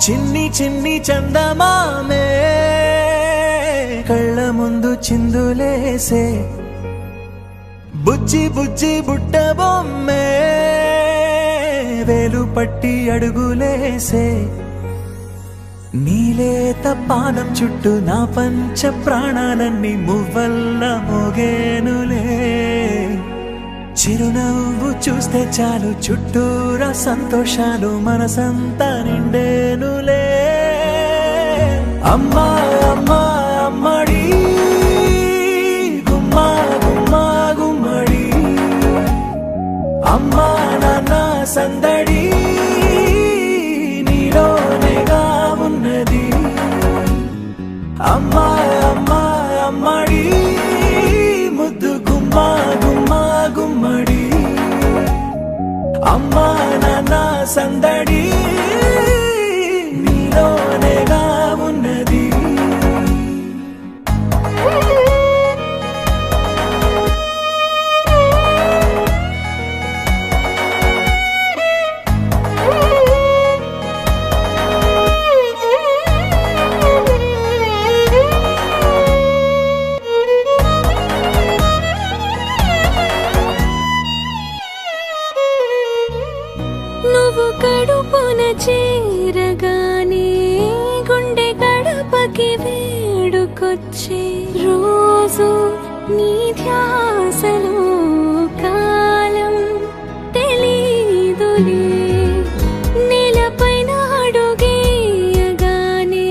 చిన్ని చిన్ని చందమామే కళ్ళ ముందు చిందులేసే బుజ్జి బుజ్జి బుట్ట బొమ్మే వేలు పట్టి అడుగులేసే నీలేత పానం చుట్టూ నా పంచ ప్రాణాలన్నీ మువ్వల్ల మోగేనులే చిరునవ్వు చూస్తే చాలు చుట్టూరా సంతోషాలు మనసంతా నిండేనులే అమ్మా అమ్మా అమ్మడి గుమ్మా గుమ్మా గుమ్మడి అమ్మా నాన్న సందడి నీలోనేగా ఉన్నది అమ్మా అమ్మా అమ్మడి ముద్దు గుమ్మా గుమ్మా గుమ్మడి అమ్మా నాన్న సందడి నీలోనేగా ఉన్నది నువ్వు కడుపున చేరగానే గుండె గడపకి వేడుకొచ్చే రోజు నీ ధ్యాసలో కాలం తెలీదులే నేలపైన అడుగేయగానే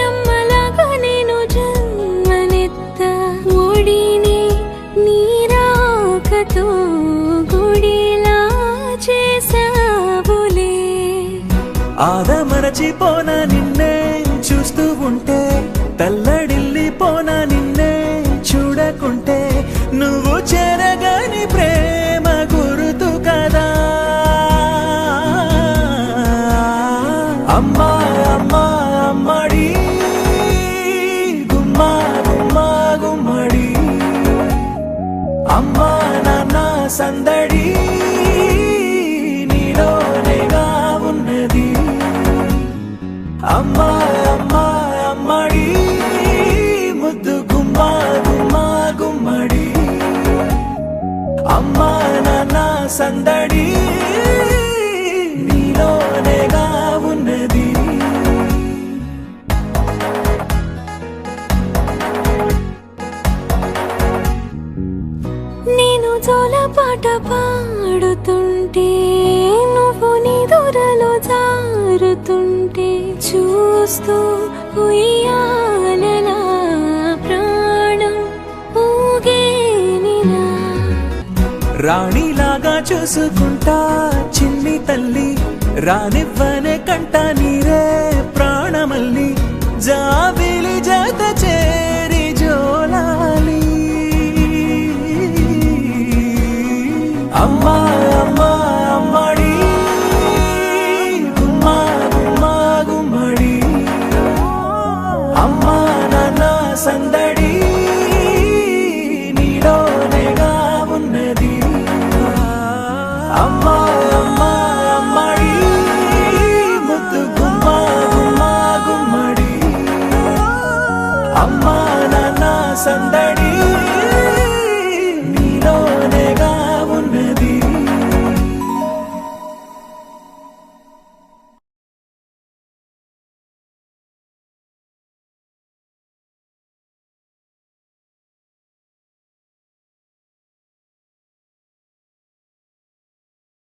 అమ్మలాగా నేను జన్మనెత్త ఒడిని నీ రాకతో గుడిలా చేసావులే ఆదమరచిపోనా నిన్నే చూస్తూ ఉంటే తల్లడిల్లిపోనా నిన్నే చూడకుంటే నువ్వు చెరగని ప్రేమ గురుతు కదా అమ్మా అమ్మా అమ్మడి గుమ్మా గుమ్మా గుమ్మడి అమ్మా నాన్న సందడి నీలోనేగా ఉన్నది అమ్మా అమ్మా అమ్మడి ముద్దు గుమ్మా గుమ్మా గుమ్మడి అమ్మా నాన్న సందడి నీలోనేగా ఉన్నది నేను జోలపాట పాడుతుంటే నువ్వు నిదురలో జారుతుంటే చూస్తూ ఉయ్యాలలా ప్రాణం ఊగేనిలా రాణిలాగా చూసుకుంటా చిన్ని తల్లి రానివ్వనే కంట నీరే ప్రాణమల్లి జాబిలి జత చేరి జోలాలి అమ్మా అమ్మా అమ్మడి గుమ్మా గుమ్మా గుమ్మడి అమ్మా నాన్న సందడి నీలోనేగా ఉన్నది అమ్మా అమ్మా అమ్మడి ముద్దు గుమ్మా గుమ్మా గుమ్మడి అమ్మా నాన్న సందడి